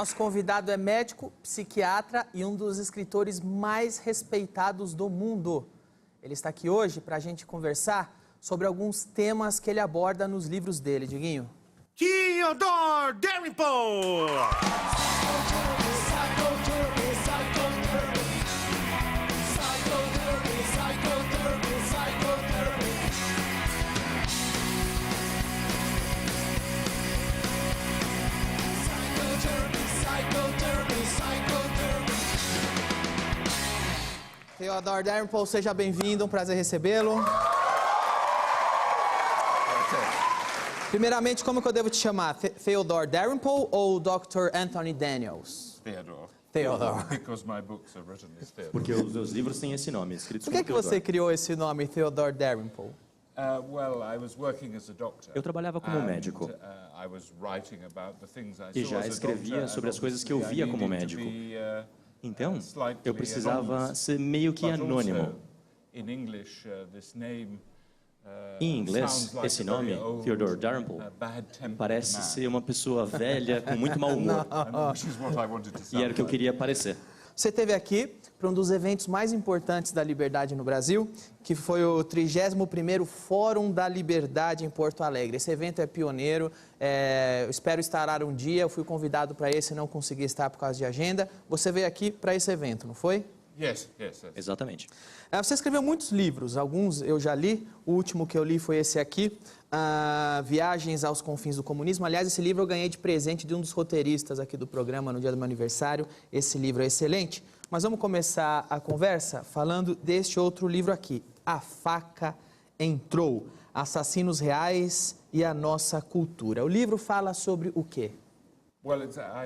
Nosso convidado é médico, psiquiatra e um dos escritores mais respeitados do mundo. Ele está aqui hoje para a gente conversar sobre alguns temas que ele aborda nos livros dele, Diguinho. Theodore Dalrymple! Theodore Dalrymple, seja bem-vindo, um prazer recebê-lo. Primeiramente, como que eu devo te chamar? Theodore Dalrymple ou Dr. Anthony Daniels? Theodore. Theodore. Because my books are written as Theodore. Porque os meus livros têm esse nome, escritos Por que como você Theodore. criou esse nome, Theodore Dalrymple? Well, I was working as a doctor. Eu trabalhava como médico. I was writing about the things I E saw já as a escrevia doctor, sobre and as coisas que eu obviously via I como needed to médico. be, Então, slightly eu precisava anonymous. ser meio que But anônimo. also, in English, this name, Em inglês, sounds like esse a very nome, old, Theodore Dalrymple, bad-tempered parece man. ser uma pessoa velha com muito mau humor. Which is what I wanted to E sound era o que eu like. queria parecer. Você esteve aqui para um dos eventos mais importantes da Liberdade no Brasil, que foi o 31º Fórum da Liberdade em Porto Alegre. Esse evento é pioneiro, eu espero estar lá um dia, eu fui convidado para esse e não consegui estar por causa de agenda. Você veio aqui para esse evento, não foi? Yes, yes. Exatamente. Você escreveu muitos livros, alguns eu já li, o último que eu li foi esse aqui, Viagens aos Confins do Comunismo. Aliás, esse livro eu ganhei de presente de um dos roteiristas aqui do programa no dia do meu aniversário. Esse livro é excelente, mas vamos começar a conversa falando deste outro livro aqui, A Faca Entrou, Assassinos Reais e a Nossa Cultura. O livro fala sobre o quê? Well,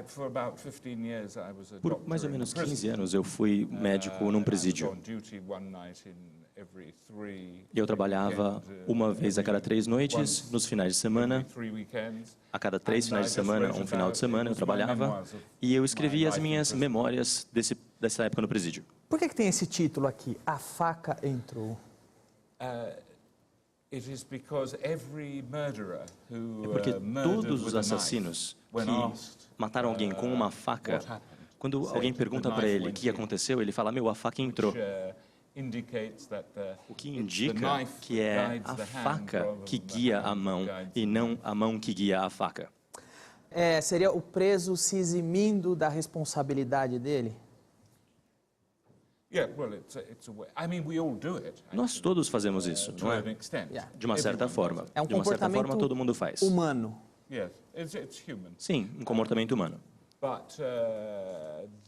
for about 15 years I was a Por doctor mais ou in menos prison. 15 anos eu fui médico num presídio. I was on duty one night in every three E eu trabalhava uma vez a cada 3 noites, nos finais de semana. three weekends. A cada 3 finais de semana, um final de semana, eu trabalhava. E eu escrevi as minhas memórias dessa época no presídio. Por que tem esse título aqui, A Faca Entrou? It is because every murderer who Porque murdered todos with os a knife, assassinos when que asked, mataram alguém com uma faca, what happened, quando said alguém the pergunta knife para ele o went que in, aconteceu, ele fala, meu, a faca entrou. indicates that O que it's the indica knife que that é guides a the hand faca rather que than the guia hand a mão that guides e the não a mão que guia a faca. Seria o preso se eximindo da responsabilidade dele? Yeah, well, it's a way. I mean, we all do it. Nós todos fazemos isso, To não an é? extent. Yeah. De uma certa Everyone forma. does it. É um De uma certa comportamento forma, todo mundo faz. humano. Yes, it's human. Sim, um comportamento humano. But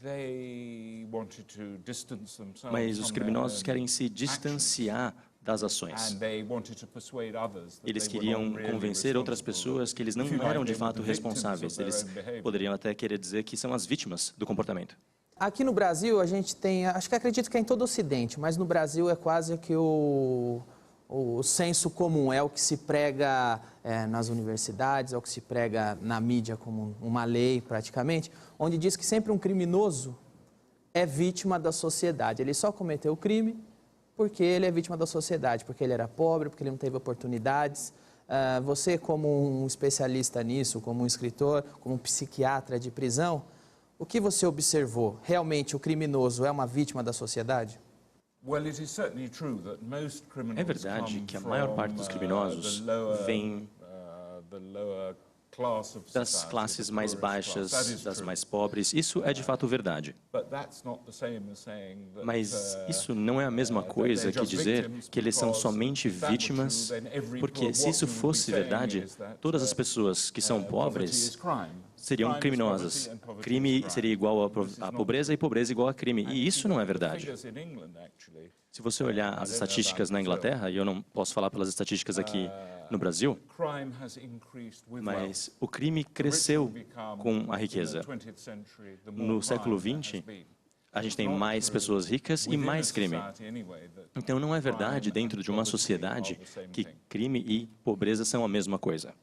they wanted to distance themselves Mas os from criminosos their querem se actions. distanciar das ações. And they wanted to persuade others that Eles they were queriam not really convencer outras responsible. pessoas que eles não If you like, eram de they were fato the victims responsáveis. of their Eles own behavior. poderiam até querer dizer que são as vítimas do comportamento. Aqui no Brasil a gente tem, acho que acredito que é em todo o Ocidente, mas no Brasil é quase que o senso comum, é o que se prega nas universidades, é o que se prega na mídia como uma lei praticamente, onde diz que sempre um criminoso é vítima da sociedade. Ele só cometeu o crime porque ele é vítima da sociedade, porque ele era pobre, porque ele não teve oportunidades. Você, como um especialista nisso, como um escritor, como um psiquiatra de prisão, o que você observou? Realmente o criminoso é uma vítima da sociedade? Well, it is certainly true that most criminals É verdade come que a maior parte dos from, criminosos vem the lower class of das society, classes the mais poorest class. baixas, That is das true. mais pobres. Isso é de fato verdade. But that's not the same as saying that, Mas isso não é a mesma coisa que dizer que eles são somente vítimas, porque se isso fosse verdade, todas as pessoas que são pobres seriam criminosas. Crime seria igual a pobreza e pobreza igual a crime. E isso não é verdade. Se você olhar as estatísticas na Inglaterra, e eu não posso falar pelas estatísticas aqui no Brasil, mas o crime cresceu com a riqueza. No século XX, a gente tem mais pessoas ricas e mais crime. Então não é verdade dentro de uma sociedade que crime e pobreza são a mesma coisa.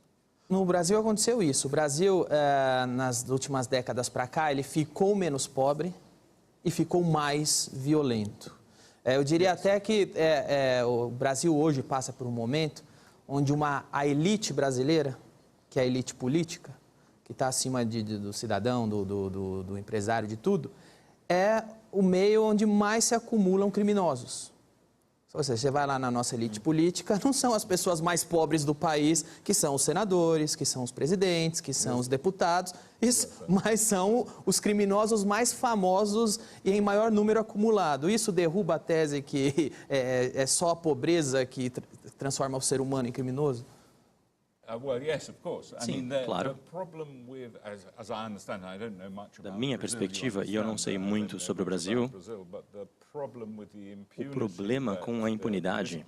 No Brasil aconteceu isso. O Brasil, nas últimas décadas para cá, ele ficou menos pobre e ficou mais violento. Eu diria até que o Brasil hoje passa por um momento onde a elite brasileira, que é a elite política, que está acima do cidadão, do empresário, de tudo, é o meio onde mais se acumulam criminosos. Ou seja, você vai lá na nossa elite política, não são as pessoas mais pobres do país, que são os senadores, que são os presidentes, que são os deputados, mas são os criminosos mais famosos e em maior número acumulado. Isso derruba a tese que é só a pobreza que transforma o ser humano em criminoso? Well, yes, of course. Sim, claro. Da minha perspectiva, e eu não sei muito sobre o Brasil, o problema com a impunidade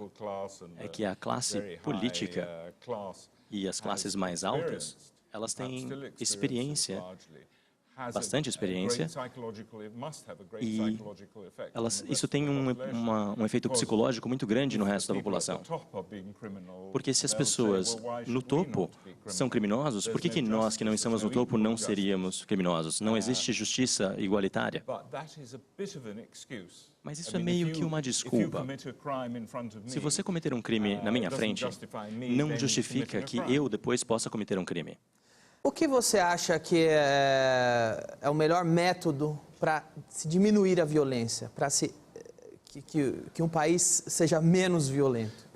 é que a classe política e as classes mais altas, elas têm experiência, bastante experiência, e isso tem um efeito psicológico muito grande no resto da população. Porque se as pessoas no topo são criminosos, por que nós que não estamos no topo não seríamos criminosos? Não existe justiça igualitária. Mas isso é meio que uma desculpa. Se você cometer um crime na minha frente, não justifica que eu depois possa cometer um crime. O que você acha que é o melhor método para se diminuir a violência, para que um país seja menos violento?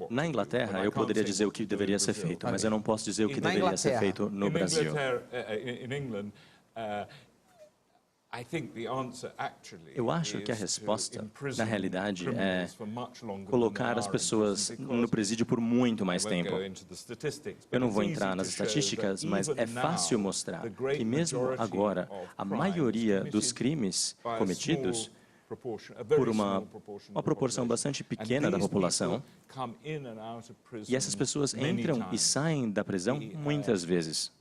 Na Inglaterra, eu poderia dizer o que deveria ser feito, mas eu não posso dizer o que deveria ser feito no Brasil. Eu acho que a resposta, na realidade, é colocar as pessoas no presídio por muito mais tempo. Eu não vou entrar nas estatísticas, mas é fácil mostrar que mesmo agora, a maioria dos crimes cometidos por uma proporção bastante pequena da população, e essas pessoas entram e saem da prisão muitas vezes.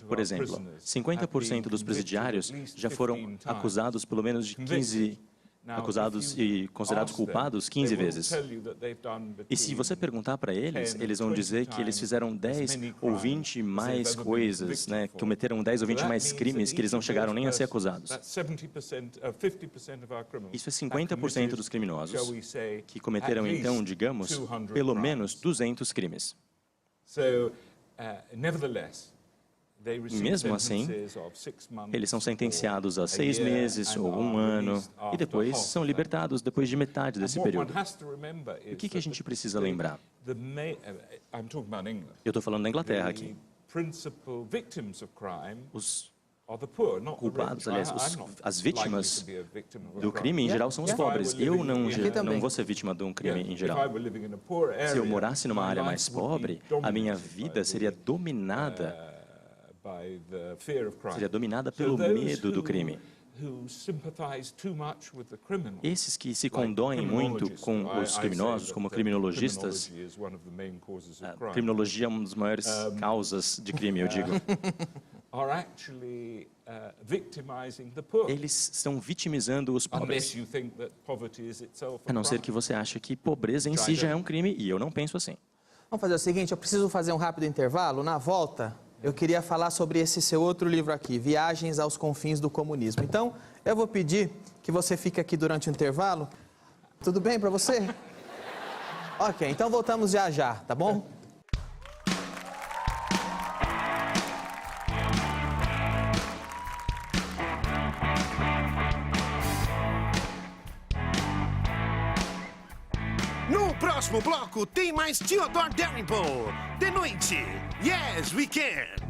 Por exemplo, 50% dos presidiários já foram acusados pelo menos de 15 acusados e considerados culpados 15 vezes. E se você perguntar para eles, eles vão dizer que eles fizeram 10 ou 20 mais coisas, né, que cometeram 10 ou 20 mais crimes que eles não chegaram nem a ser acusados. Isso é 50% dos criminosos que cometeram, então, digamos, pelo menos 200 crimes. Mesmo assim, eles são sentenciados a 6 meses ou 1 ano e depois são libertados depois de metade desse período. O que a gente precisa lembrar? Eu estou falando da Inglaterra aqui. Os culpados, aliás, as vítimas do crime em geral são os pobres. Eu não vou ser vítima de um crime em geral. Se eu morasse numa área mais pobre, a minha vida seria dominada pelo medo do crime. Esses que se condoem muito com os criminosos, como criminologistas, a criminologia é uma das maiores causas de crime, eu digo. Eles estão vitimizando os pobres. A não ser que você ache que pobreza em si já é um crime, e eu não penso assim. Vamos fazer o seguinte, eu preciso fazer um rápido intervalo. Na volta, eu queria falar sobre esse seu outro livro aqui, Viagens aos Confins do Comunismo. Então, eu vou pedir que você fique aqui durante o intervalo. Tudo bem para você? Ok, então voltamos já, tá bom? No próximo bloco tem mais Theodore Dalrymple. De noite. Yes, we can.